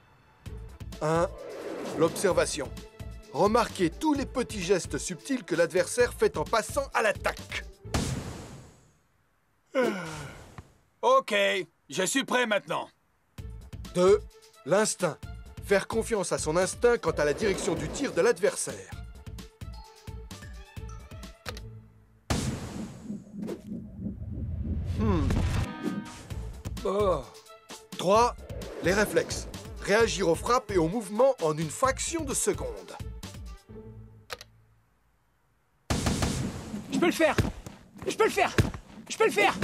1. L'observation. Remarquez tous les petits gestes subtils que l'adversaire fait en passant à l'attaque. Ok, je suis prêt maintenant. 2. L'instinct. Faire confiance à son instinct quant à la direction du tir de l'adversaire. Oh. 3. Les réflexes. Réagir aux frappes et aux mouvements en une fraction de seconde. Je peux le faire! Je peux le faire! Je peux le faire!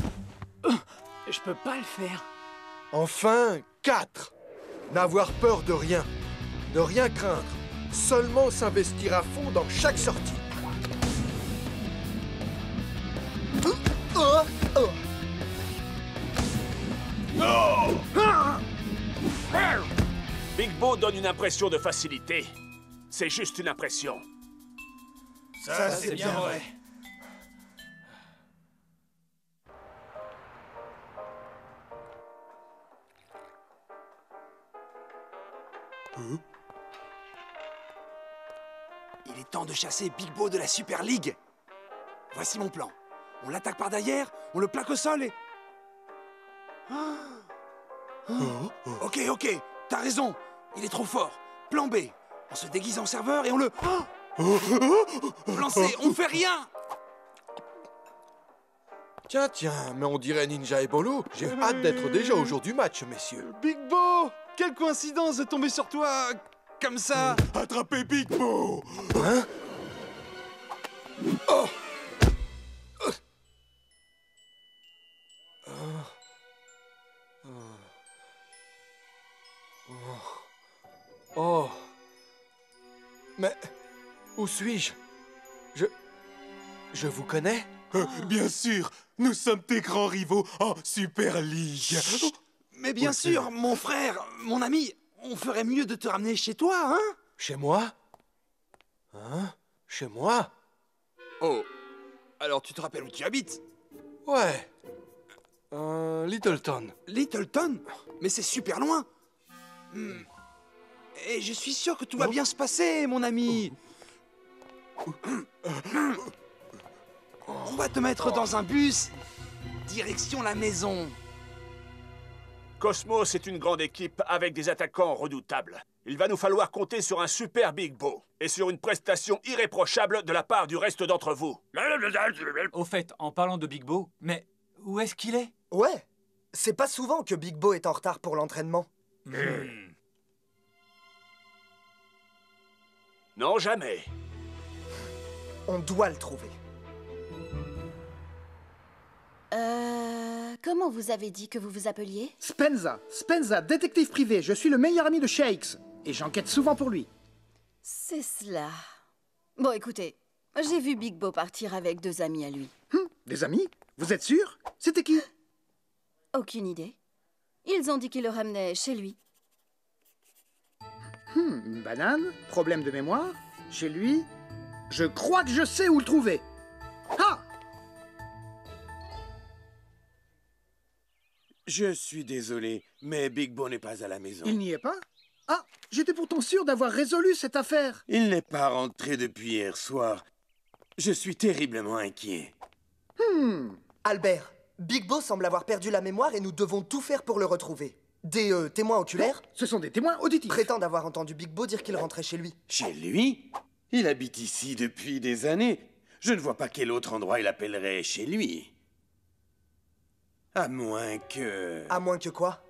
Je peux pas le faire. Enfin, 4. N'avoir peur de rien. Ne rien craindre. Seulement s'investir à fond dans chaque sortie. Big Bo donne une impression de facilité. C'est juste une impression. Ça c'est bien vrai. Il est temps de chasser Big Bo de la Super League. Voici mon plan. On l'attaque par derrière, on le plaque au sol et... Ok, t'as raison. Il est trop fort. Plan B. On se déguise en serveur et on le... Plan C, on fait rien. Tiens, mais on dirait Ninja et Bolo. J'ai hâte d'être déjà au jour du match, messieurs. Big Bo! Quelle coïncidence de tomber sur toi comme ça. Attrapez Big Bo! Hein? Oh! Oh! Mais où suis-je? Je vous connais? Bien sûr, nous sommes tes grands rivaux en Super League. Mais bien sûr, mon frère, mon ami, on ferait mieux de te ramener chez toi, hein? Chez moi? Hein? Chez moi? Oh, alors tu te rappelles où tu habites? Ouais. Littleton. Littleton? Mais c'est super loin. Et je suis sûr que tout va bien se passer, mon ami. On va te mettre dans un bus, direction la maison. Cosmos est une grande équipe avec des attaquants redoutables. Il va nous falloir compter sur un super Big Bo et sur une prestation irréprochable de la part du reste d'entre vous. Au fait, en parlant de Big Bo, mais où est-ce qu'il est? Ouais, c'est pas souvent que Big Bo est en retard pour l'entraînement. Non, jamais. On doit le trouver. Comment vous avez dit que vous vous appeliez? Spenza, détective privé. Je suis le meilleur ami de Shakes. Et j'enquête souvent pour lui. C'est cela. Bon, écoutez, j'ai vu Big Bo partir avec 2 amis à lui. Des amis? Vous êtes sûr? C'était qui? Aucune idée. Ils ont dit qu'ils le ramenaient chez lui. Une banane? Problème de mémoire? Chez lui? Je crois que je sais où le trouver. Ah! Je suis désolé, mais Big Bo n'est pas à la maison. Il n'y est pas? Ah, j'étais pourtant sûr d'avoir résolu cette affaire. Il n'est pas rentré depuis hier soir. Je suis terriblement inquiet. Albert, Big Bo semble avoir perdu la mémoire et nous devons tout faire pour le retrouver. Des témoins oculaires? Ce sont des témoins auditifs. Prétendent avoir entendu Big Bo dire qu'il rentrait chez lui. Chez lui? Il habite ici depuis des années. Je ne vois pas quel autre endroit il appellerait chez lui. À moins que... À moins que quoi?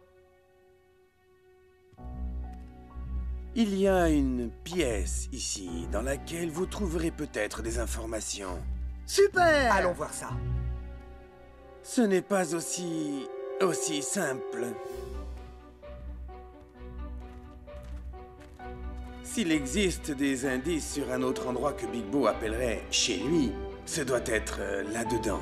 Il y a une pièce ici dans laquelle vous trouverez peut-être des informations. Super! Allons voir ça. Ce n'est pas aussi simple. S'il existe des indices sur un autre endroit que Big Bo appellerait chez lui, ce doit être là-dedans.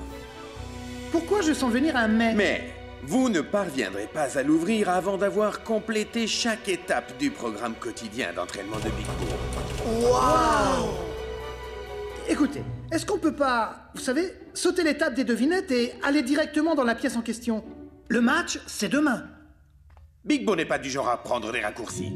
Pourquoi je sens venir un mais? Mais vous ne parviendrez pas à l'ouvrir avant d'avoir complété chaque étape du programme quotidien d'entraînement de Big Bo. Waouh! Écoutez, est-ce qu'on peut pas, vous savez, sauter l'étape des devinettes et aller directement dans la pièce en question? Le match, c'est demain. Big Bo n'est pas du genre à prendre des raccourcis.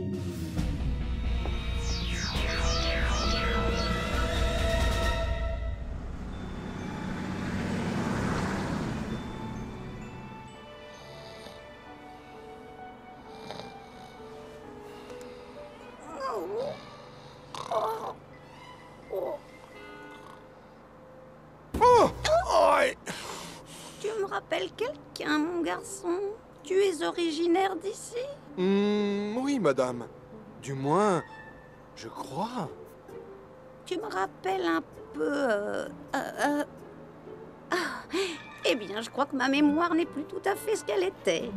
Tu me rappelles quelqu'un, mon garçon? Tu es originaire d'ici? Oui, madame. Du moins, je crois. Tu me rappelles un peu... Eh bien, je crois que ma mémoire n'est plus tout à fait ce qu'elle était.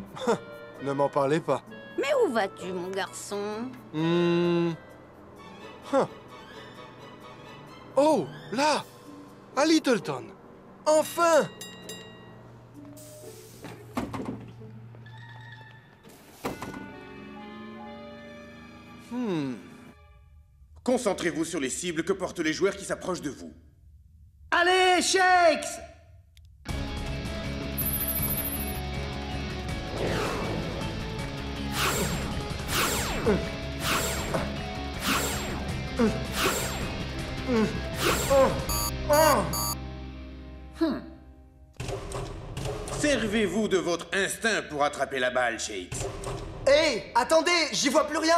Ne m'en parlez pas. Mais où vas-tu, mon garçon? Oh, là! À Littleton. Enfin! Concentrez-vous sur les cibles que portent les joueurs qui s'approchent de vous. Allez, Shakes! Servez-vous de votre instinct pour attraper la balle, Shakes. Hé, attendez, j'y vois plus rien.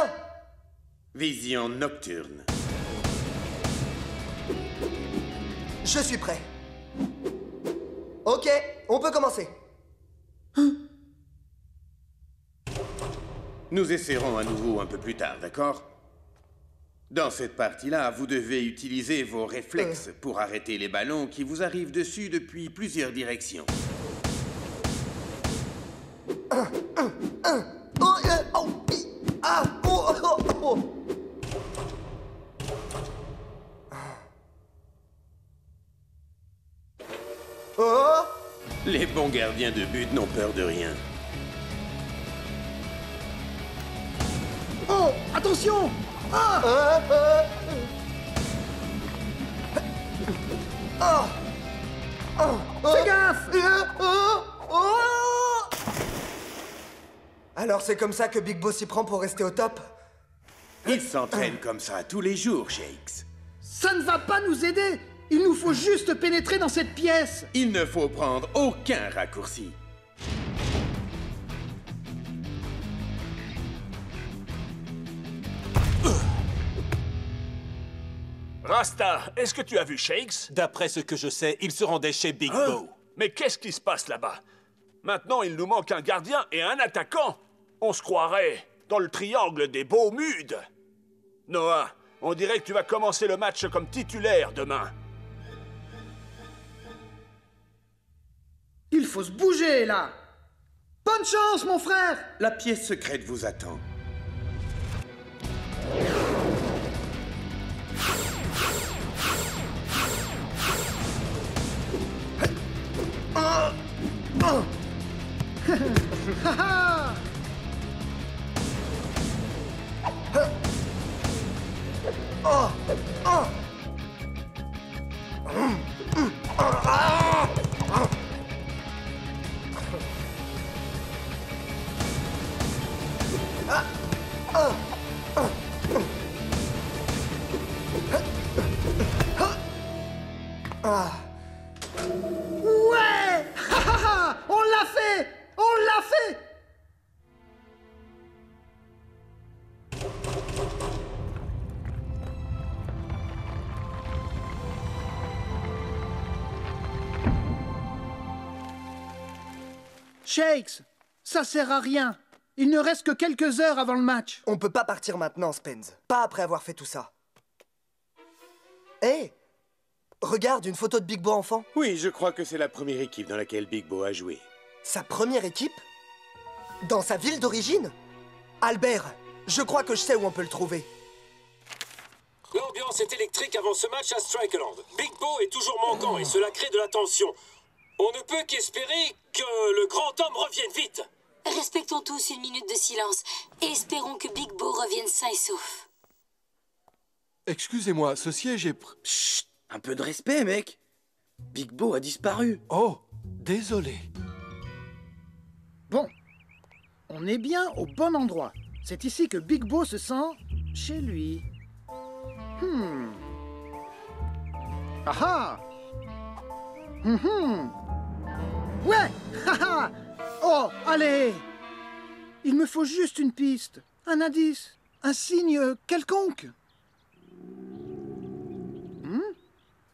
Vision nocturne. Je suis prêt. Ok, on peut commencer. Nous essaierons à nouveau un peu plus tard, d'accord? Dans cette partie-là, vous devez utiliser vos réflexes pour arrêter les ballons qui vous arrivent dessus depuis plusieurs directions. Les bons gardiens de but n'ont peur de rien. Oh, attention! Fais gaffe! Alors c'est comme ça que Big Bo s'y prend pour rester au top? Il s'entraîne comme ça tous les jours, Shakes. Ça ne va pas nous aider! Il nous faut juste pénétrer dans cette pièce. Il ne faut prendre aucun raccourci. Rasta, est-ce que tu as vu Shakes? D'après ce que je sais, il se rendait chez Big Bo. Mais qu'est-ce qui se passe là-bas? Maintenant, il nous manque un gardien et un attaquant. On se croirait dans le triangle des Beaumudes. Noah, on dirait que tu vas commencer le match comme titulaire demain. Il faut se bouger, là. Bonne chance, mon frère. La pièce secrète vous attend. Ouais. On l'a fait. On l'a fait. Shakes, ça sert à rien. Il ne reste que quelques heures avant le match. On peut pas partir maintenant, Spence. Pas après avoir fait tout ça. Hé, regarde une photo de Big Bo enfant. Oui, je crois que c'est la première équipe dans laquelle Big Bo a joué. Sa première équipe? Dans sa ville d'origine? Albert, je crois que je sais où on peut le trouver. L'ambiance est électrique avant ce match à Strikerland. Big Bo est toujours manquant et cela crée de la tension. On ne peut qu'espérer que le grand homme revienne vite. Respectons tous une minute de silence et espérons que Big Bo revienne sain et sauf. Excusez-moi, ce siège est... Chut, un peu de respect, mec. Big Bo a disparu. Oh, désolé. Bon, on est bien au bon endroit. C'est ici que Big Bo se sent chez lui. Ah ah. Ouais. Haha. Oh, allez. Il me faut juste une piste, un indice, un signe quelconque.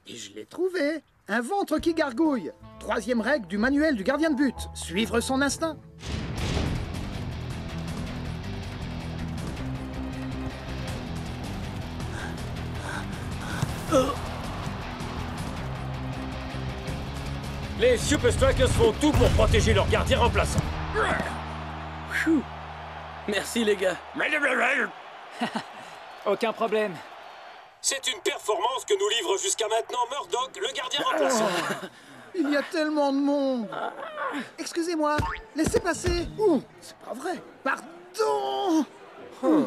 Et je l'ai trouvé. Un ventre qui gargouille. 3e règle du manuel du gardien de but. Suivre son instinct. Les Super Strikers font tout pour protéger leur gardien remplaçant. Merci, les gars. Aucun problème. C'est une performance que nous livre jusqu'à maintenant Murdoch, le gardien remplaçant. Il y a tellement de monde. Excusez-moi, laissez passer. Ouh, c'est pas vrai. Pardon. Oh.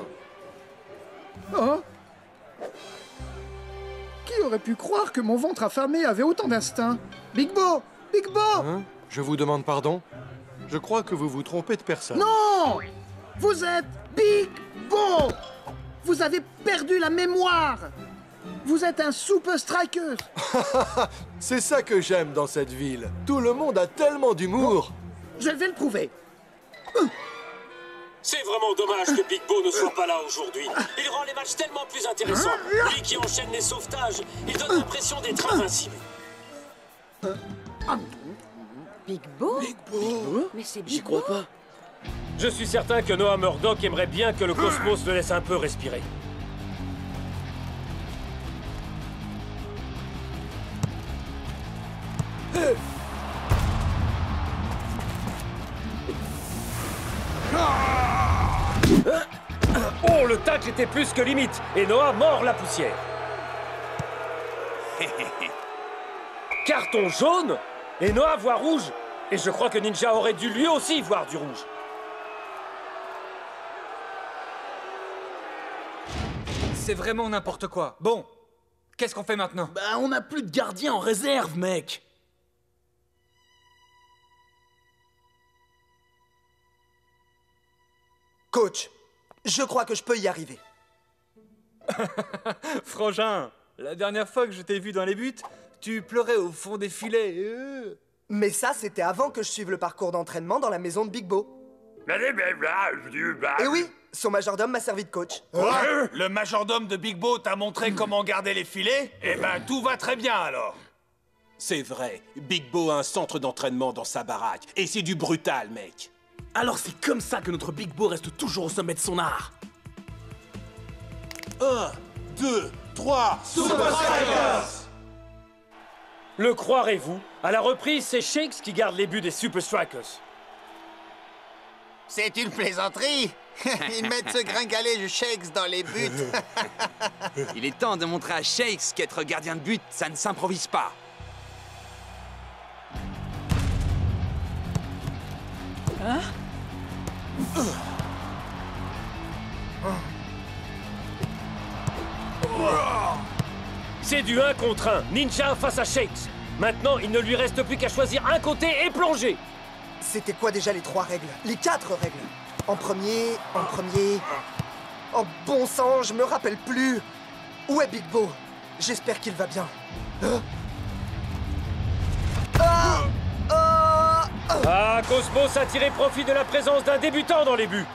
Qui aurait pu croire que mon ventre affamé avait autant d'instinct? Big Bo! Big Bo! Hein? Je vous demande pardon? Je crois que vous vous trompez de personne. Non! Vous êtes Big Bo! Vous avez perdu la mémoire! Vous êtes un Super Striker! C'est ça que j'aime dans cette ville. Tout le monde a tellement d'humour. Je vais le prouver. C'est vraiment dommage que Big Bo ne soit pas là aujourd'hui. Il rend les matchs tellement plus intéressants. Lui qui enchaîne les sauvetages, il donne l'impression d'être invincible. Big Bo? Big Bo? Mais c'est Big J'y crois Bo? pas. Je suis certain que Noah Murdoch aimerait bien que le cosmos le laisse un peu respirer. Oh, le tacle était plus que limite, et Noah mord la poussière. Carton jaune, et Noah voit rouge. Et je crois que Ninja aurait dû lui aussi voir du rouge. C'est vraiment n'importe quoi. Bon, qu'est-ce qu'on fait maintenant? Bah, on n'a plus de gardien en réserve, mec. Coach, je crois que je peux y arriver. Frangin, La dernière fois que je t'ai vu dans les buts, tu pleurais au fond des filets. Mais ça, c'était avant que je suive le parcours d'entraînement dans la maison de Big Bo. Et oui, son majordome m'a servi de coach. Quoi? Le majordome de Big Bo t'a montré comment garder les filets? Eh ben, tout va très bien alors. C'est vrai, Big Bo a un centre d'entraînement dans sa baraque. Et c'est du brutal, mec. Alors c'est comme ça que notre Big Bo reste toujours au sommet de son art. 1, 2, 3, Super Strikers! Le croirez-vous? À la reprise, c'est Shakes qui garde les buts des Super Strikers. C'est une plaisanterie. Ils mettent ce gringalet Shakes dans les buts. Il est temps de montrer à Shakes qu'être gardien de but, ça ne s'improvise pas. Hein? C'est du 1 contre 1. Ninja face à Shakes. Maintenant, il ne lui reste plus qu'à choisir un côté et plonger. C'était quoi déjà les 3 règles? Les 4 règles? En premier... Oh bon sang, je me rappelle plus. Où est Big Bo? J'espère qu'il va bien. Ah, Cosmos a tiré profit de la présence d'un débutant dans les buts.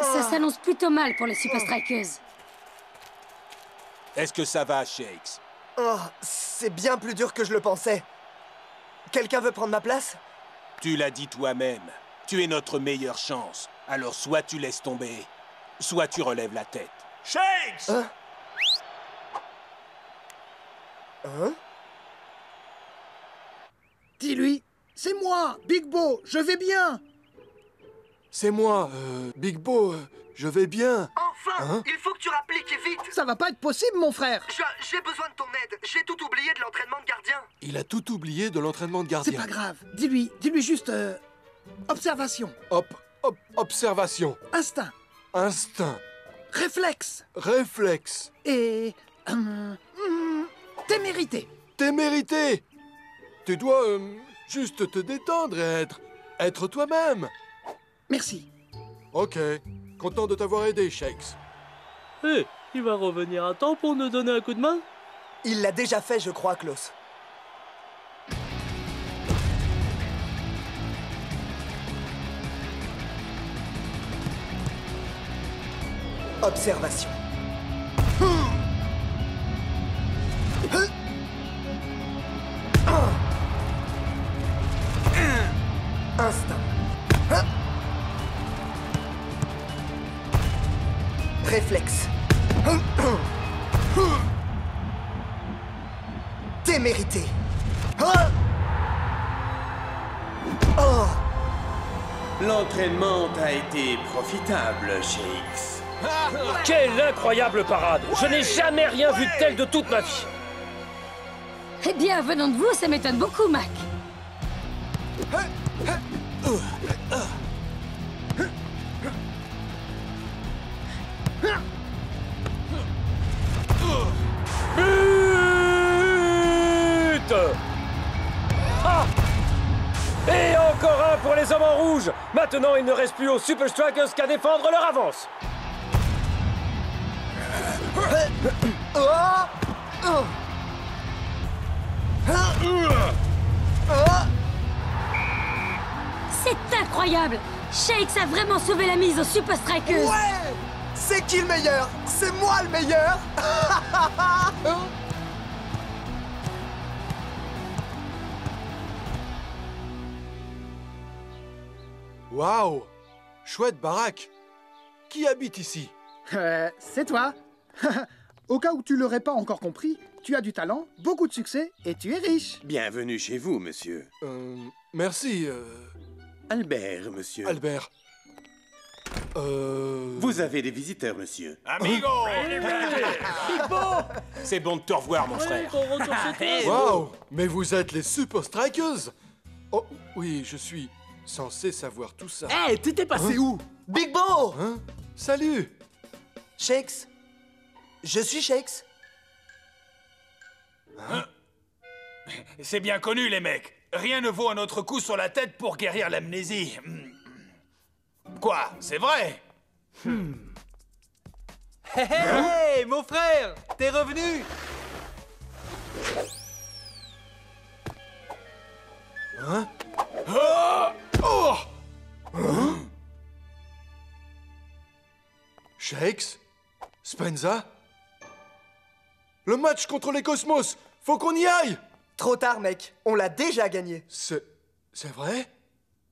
Ça s'annonce plutôt mal pour les Super Strikers. Est-ce que ça va, Shakes? Oh, c'est bien plus dur que je le pensais. Quelqu'un veut prendre ma place? Tu l'as dit toi-même. Tu es notre meilleure chance. Alors soit tu laisses tomber, soit tu relèves la tête. Shakes! Hein? Dis-lui, c'est moi, Big Bo, je vais bien. C'est moi, Big Bo, je vais bien. Enfin, il faut que tu rappliques et vite. Ça va pas être possible, mon frère. J'ai besoin de ton aide. J'ai tout oublié de l'entraînement de gardien. Il a tout oublié de l'entraînement de C'est gardien. pas grave. Dis-lui juste observation, Observation. instinct, Instinct. réflexe Réflexe. et témérité. Témérité. Tu dois juste te détendre et être toi-même. Merci. Ok. Content de t'avoir aidé, Shakes. Hé, il va revenir à temps pour nous donner un coup de main? Il l'a déjà fait, je crois, Klaus. Observation. Instinct. Réflexe. Témérité. Oh. L'entraînement a été profitable, Shakes. Quelle incroyable parade! Je n'ai jamais rien vu de tel de toute ma vie. Eh bien, venant de vous, ça m'étonne beaucoup, Mac. But! Ah! Et encore un pour les hommes en rouge. Maintenant, il ne reste plus aux Super Strikers qu'à défendre leur avance. C'est incroyable! Shakes a vraiment sauvé la mise aux Super Strikers! Ouais! C'est qui le meilleur? C'est moi le meilleur! Waouh! Chouette baraque. Qui habite ici? C'est toi. Au cas où tu l'aurais pas encore compris, tu as du talent, beaucoup de succès et tu es riche. Bienvenue chez vous, monsieur. Merci, Albert, monsieur. Albert. Vous avez des visiteurs, monsieur. Amigo! C'est bon de te revoir, mon frère. Waouh! Mais vous êtes les Super Strikers? Oh, oui, je suis censé savoir tout ça. Hé, t'étais passé où? Big Bo! Hein? Salut! Shakes? Je suis Shakes. C'est bien connu, les mecs. Rien ne vaut un autre coup sur la tête pour guérir l'amnésie. Quoi? C'est vrai? Hé hé, mon frère, t'es revenu? Hein? Ah! Oh! Hein? Shakes? Spenza? Le match contre les Cosmos! Faut qu'on y aille! Trop tard, mec. On l'a déjà gagné. C'est vrai?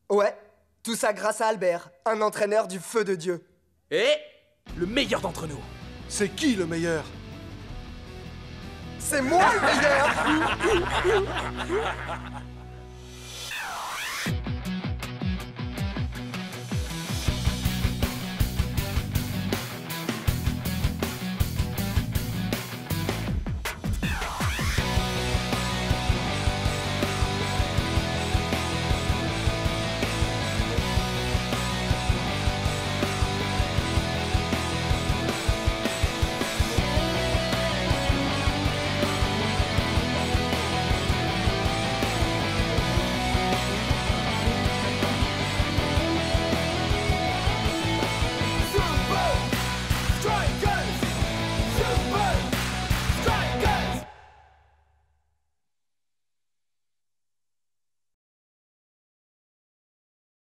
Ouais. Tout ça grâce à Albert, un entraîneur du feu de Dieu. Et le meilleur d'entre nous. C'est qui le meilleur? C'est moi le meilleur!